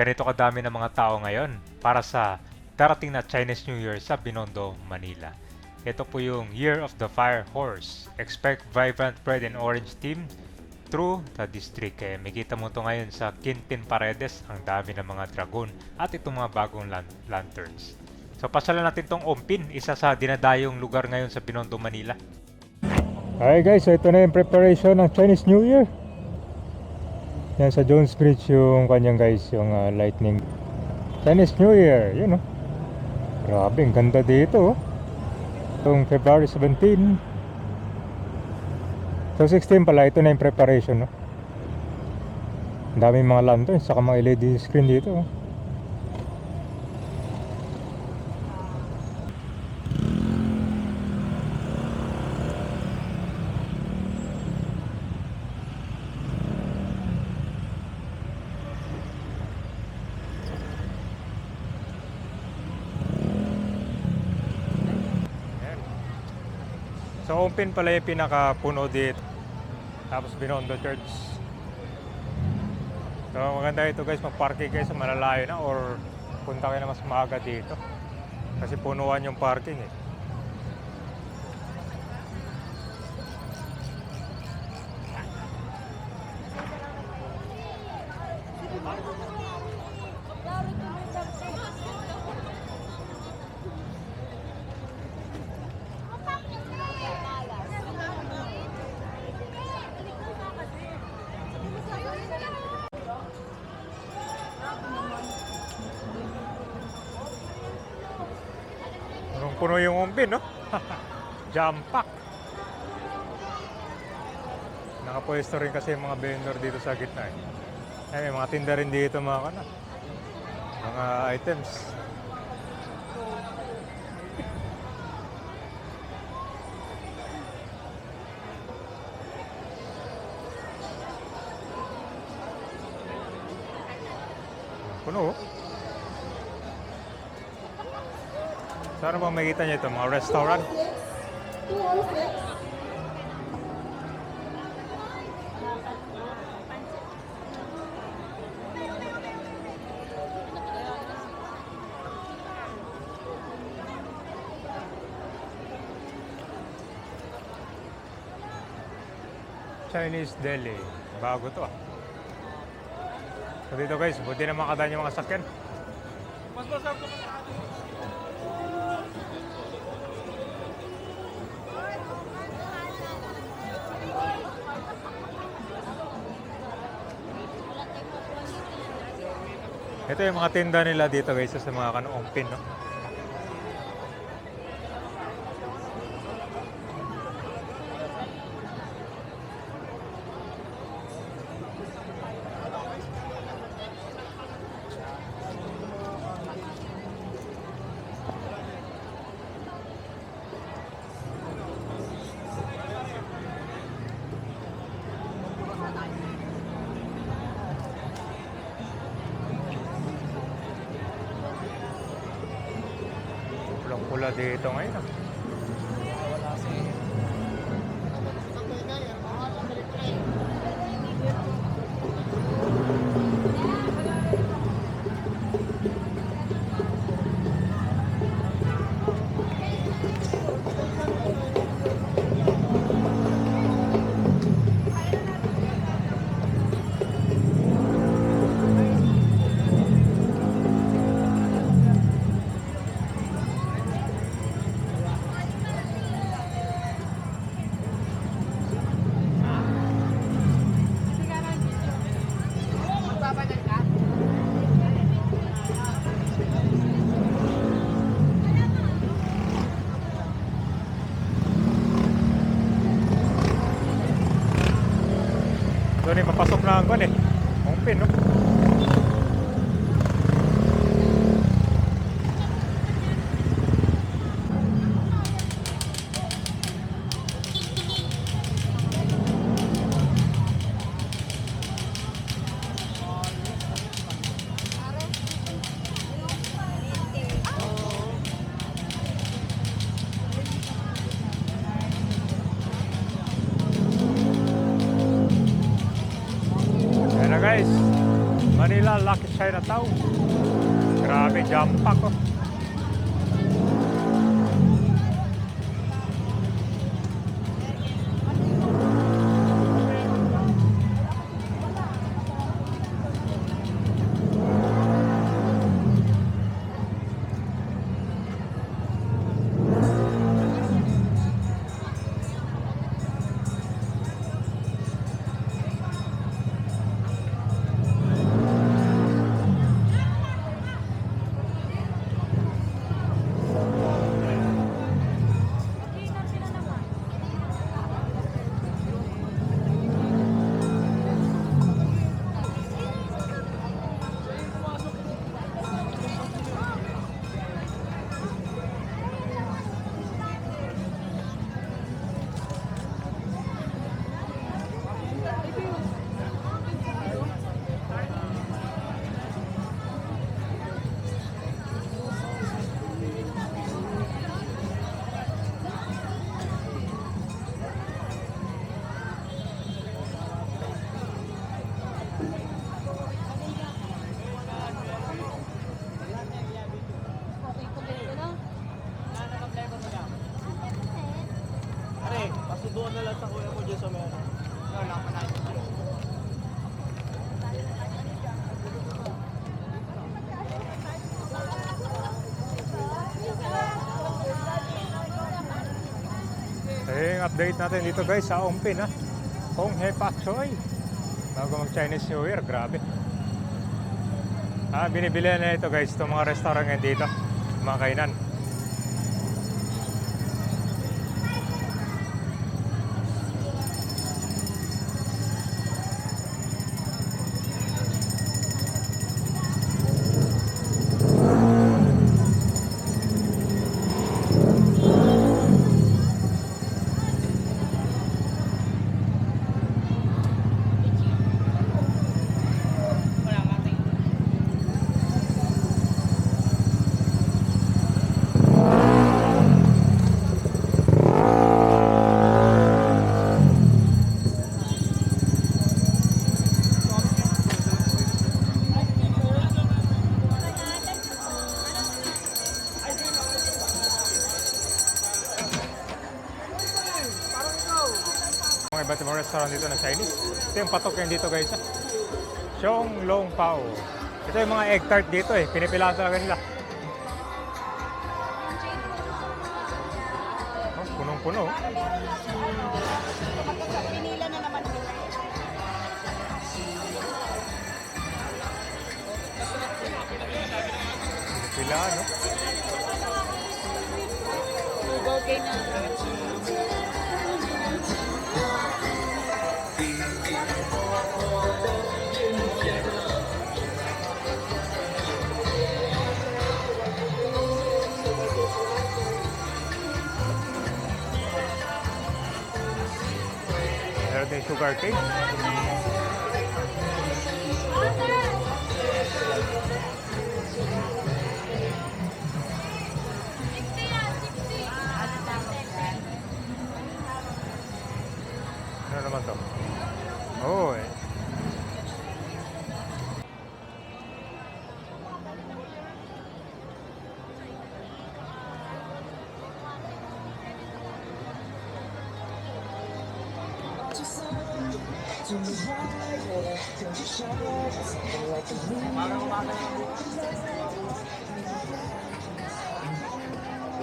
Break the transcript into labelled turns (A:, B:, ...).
A: Ganito kadami ng mga tao ngayon para sa darating na Chinese New Year sa Binondo, Manila. Ito po yung Year of the Fire Horse. Expect vibrant red and orange team through the district. Kaya makita mo to ngayon sa Quintin Paredes. Ang dami ng mga dragon at itong mga bagong lanterns. So pasyalan natin tong Ompin, isa sa dinadayong lugar ngayon sa Binondo, Manila. Hi guys, so ito na yung preparation ng Chinese New Year. Yan sa Jones Bridge yung kanyang guys, yung lightning. Chinese New Year, yun oh. Grabe, ang ganda dito oh. Itong February 17. So 16 pala, ito na yung preparation no. Ang daming mga lanterns, saka mga LED screen dito oh. So open pala yung pinakapuno dito. Tapos Binondo Church. So maganda ito guys, mag-parking kayo sa malalayo na or punta kayo na mas maaga dito. Kasi punuan yung parking eh. Puno yung umpin, no? Jam pack. Nakapwesto rin kasi yung mga vendor dito sa gitna eh. Ay, may mga tinda rin dito mga kana. Mga items. Puno oh. Saan ba makikita niyo ito? Mga restaurant? Chinese deli. Bago to ah. So dito guys, buti na makadaan yung mga sakyan. Mas masarap naman. Ito yung mga tinda nila dito guys sa mga kanoong pin, no? Pulang-pula dito ngayon ah. Doon yung papasok na ang eh. Ang pin, no? Ayan na guys. Chinatown. Grabe, jump pack oh.
B: Pare, pasuduan na lang sa kuya mo dyan sa meron. Wala pa na.
A: Yung update natin dito guys sa Ongpin ha. Hong He Pak Choi. Bago mag Chinese New Year, grabe. Binibili na ito guys, itong mga restaurant ngayon dito. Mga kainan. Mga iba't ibang restaurant dito na Chinese. Ito yung patok yan dito guys. Xiong Long Pao. Ito yung mga egg tart dito eh. Pinipilahan talaga nila. Oh, punong-puno.
C: Pinila na naman nila.
A: Pinipilahan, no?
C: Okay na.
A: Meron din sugar cake. Ano naman to? Oh eh.
B: Parang umaga na